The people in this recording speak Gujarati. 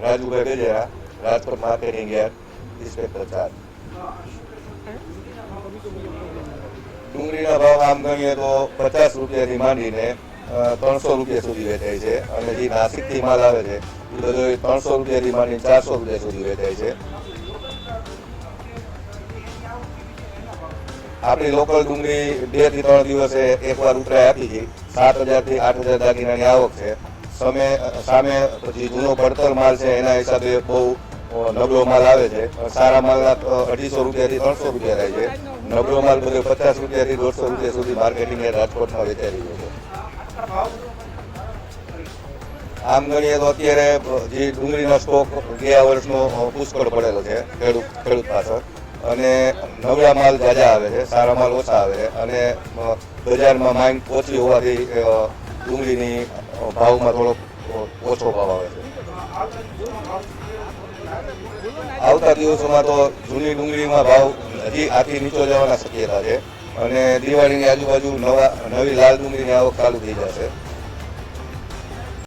Rajubhai Gajera, Rajkot marketing yard, inspector 4. ડુંગળીના ભાવ આમ ગણીએ તો 50 રૂપિયાથી માંડીને 300 રૂપિયા સુધી વેચાય છે, અને જે નાસિકથી માલ આવે છે એ બધો 300 રૂપિયાથી માંડીને 400 રૂપિયા સુધી વેચાય છે. આપણી લોકલ ડુંગળી 2 થી 3 દિવસે એકવાર ઉતરાય આપી છે. 7,000 થી 8,000 દાગીનાની આવક છે. સામે પછી જૂનો પડતર માલ છે એના હિસાબે બહુ નબળો માલ આવે છે. સારા માલના 250 રૂપિયાથી 300 રૂપિયા થાય છે. નબળો માલ બધો 50 રૂપિયાથી 150 રૂપિયા સુધી માર્કેટિંગ રાજકોટમાં વેચાઈ રહ્યો છે. આમ ગણીએ તો અત્યારે જે ડુંગળીનો સ્ટોક ગયા વર્ષનો પુષ્કળ પડેલો છે ખેડૂત પાછળ, અને નબળા માલ જાજા આવે છે, સારા માલ ઓછા આવે છે, અને બજારમાં માંગ ઓછી હોવાથી ડુંગળીની ભાવમાં થોડોક ઓછો ભાવ આવે છે. આવતા દિવસોમાં તો જૂની ડુંગળીમાં ભાવ હજી આથી નીચો જવાના શક્યતા છે, અને દિવાળીની આજુબાજુ નવી લાલ ડુંગળીની આવક ચાલુ થઈ જશે.